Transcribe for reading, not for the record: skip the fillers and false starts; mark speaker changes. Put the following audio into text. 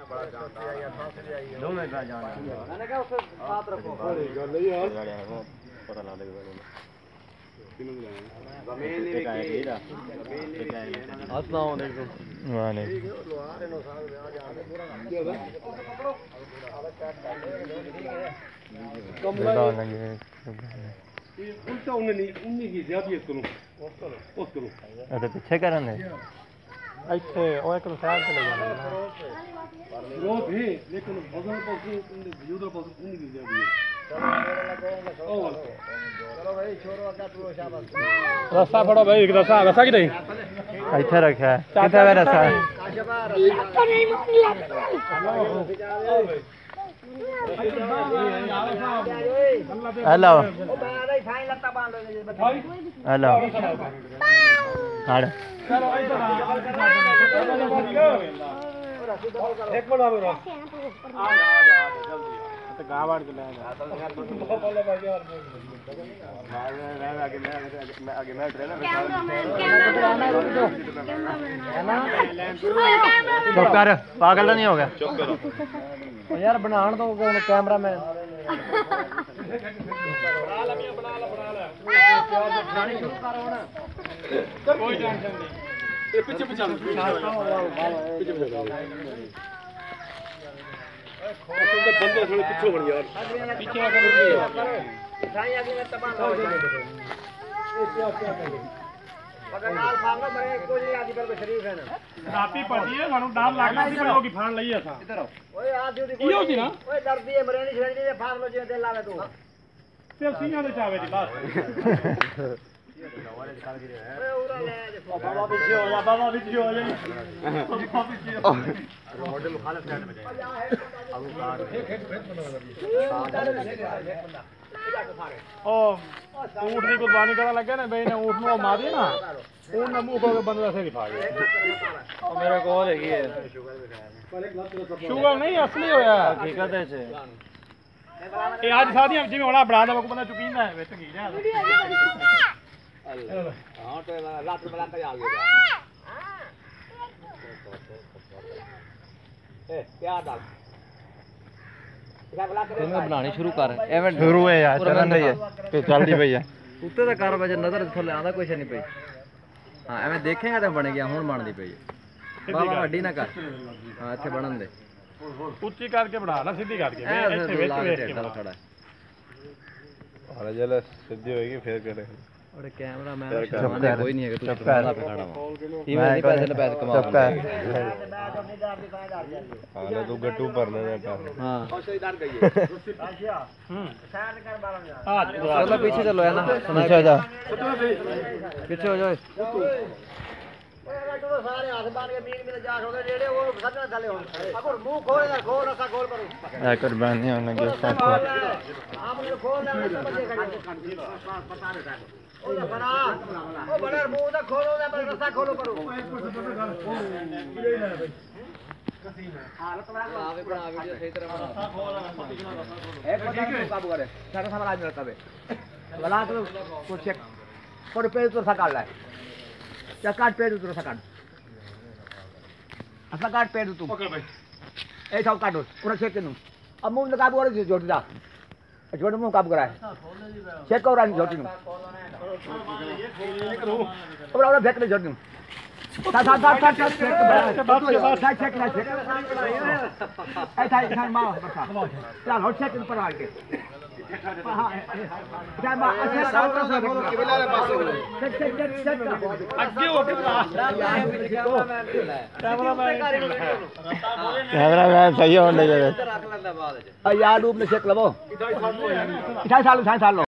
Speaker 1: 2 minute बाद जाना मैंने कहा उससे साथ रखो पता ला देगा अस्सलाम वालेकुम
Speaker 2: उल्टा उन्नी की ज्यादा करूं उस करूं
Speaker 3: अरे पीछे करन दे ਇੱਥੇ ਉਹ ਇੱਕ ਸਾਈਡ ਤੇ ਲੈ ਜਾਣਾ
Speaker 2: वो भी लेकिन भगवान को युद्ध पर उन्नी की ज्यादा चलो भाई छोड़ो आका तू शाबाश
Speaker 3: रस्सा फड़ो भाई एक रस्सा रस्सा की नहीं ਇੱਥੇ ਰੱਖਿਆ ਕਿੱਥੇ ਵੇ ਰस्सा हेलो हेलो हाड़
Speaker 2: एक मिनट आ जा
Speaker 3: तो गावाड़ के ले आगे मैं ट्रेनर चुप कर पागल नहीं हो गया चुप करो यार बनान दो कैमरा मैन कोई टेंशन नहीं पीछे पीछे
Speaker 2: बंदे थोड़े पीछे बढ़ यार
Speaker 3: पीछे आकर
Speaker 1: साईं आगे में तबाह हो जाए मगर नाल फांगा मैं कोई आदि पर शरीफ है ना
Speaker 3: राती पड़ी है ਸਾਨੂੰ ਡਰ ਲੱਗਦਾ ਸੀ ਪਰ ਲੋਕੀ ਫਾਣ ਲਈ ਅਸਾਂ
Speaker 1: इधर आओ ओए आदि दी
Speaker 3: ਕੀ ਹੋ ਗਈ ਨਾ
Speaker 1: ओए डरदी है मरे नहीं छड़ी दे फाड़ लो जे दिल लावे तू
Speaker 3: ਤੇ ਸਿੰਘਾਂ ਦੇ ਚਾਵੇ ਦੀ ਬਸ
Speaker 1: ओए उरा ले
Speaker 3: ਬਾਬਾ ਪਿੱਛੇ ਹੋ ਜਾ ਬਾਬਾ ਪਿੱਛੇ ਹੋ ਜਾ ਬਾਬਾ ਪਿੱਛੇ
Speaker 1: मॉडल मुखालिफ साइड में जाए अबू कार
Speaker 3: ओ ऊंट की कुर्बानी करने लगे ना भाई ने ऊंट नु मारी ना ऊंट ने मुंह को बंद वैसे दिखा गया मेरे को देखी है शुगर नहीं असली होया हकीकत है छे ये आज शादी जिवें होना बड़ा दा को बंदा चुकींदा है विच की जा
Speaker 1: हां तो रात में बलाता आ गया ए क्या डाल
Speaker 4: तुम्हें बनानी शुरू कर एवें
Speaker 3: शुरू है यार चलन रही है तो चलदी पई है
Speaker 4: उत्ते दा कर वजह नजर थल्ले आंदा कुछ नहीं पई हां एवें देखेगा तो बन गया हुन बनदी पई बाबा वड्डी ना कर हां इथे बनन दे
Speaker 3: ਉੱਚੀ ਕਰਕੇ ਬਣਾ ਨਾ ਸਿੱਧੀ ਕਰਕੇ ਇੱਥੇ ਵਿੱਚ ਵੇਖ ਕੇ
Speaker 4: खड़ा
Speaker 2: अरे जले सीधी होएगी फिर करे
Speaker 4: और कैमरा मैन सामने कोई नहीं है कि तू कैमरा पे खड़ा हुआ इवें नहीं पैसे ने पैसे कमा
Speaker 2: हां तू गट्टू भरने में पैसे
Speaker 4: हां
Speaker 1: इधर गई है अच्छा साइड कर बालम यार
Speaker 4: हां चलो पीछे चलो है ना
Speaker 3: पीछे जा
Speaker 4: पीछे हो जाओ
Speaker 1: ओए तो सारे हाथ बांध के मीर में जा छोड़े जेड़े वो सजना चले हो अगर मुंह खोल ना खोल रखा खोल करो
Speaker 3: ऐ कुर्बानी होने के साथ
Speaker 1: आप लोग खोल ना समझे पता नहीं ओ बना ओ बना मुंह ना खोलो ना पर रस्सा खोलो करो हालत बना वीडियो सही तरह बना एक बता काबू करे सारा सामान आज मिलता है भला तो कुछ चेक पर पे तो सकाल है क्या काट पे तू सकाल असा काट पे तू
Speaker 3: पकड़ भाई
Speaker 1: ए सब काटो पूरा चेक करो अब मुंह में काबू करे जोड़ दा जोड़ मुंह काबू कराए चेक करो रानी जोड़ नु अब और फेंक ले जोड़ नु ता चेक ऐसा मां बता चल हो चेक पर आ के हां जामा अच्छा डॉक्टर से बोलो कि बिलाले पास चेक
Speaker 3: आगे हो कैमरा मैन सही होने लगे
Speaker 1: यार रूप में चेक लवो इठाई साल लो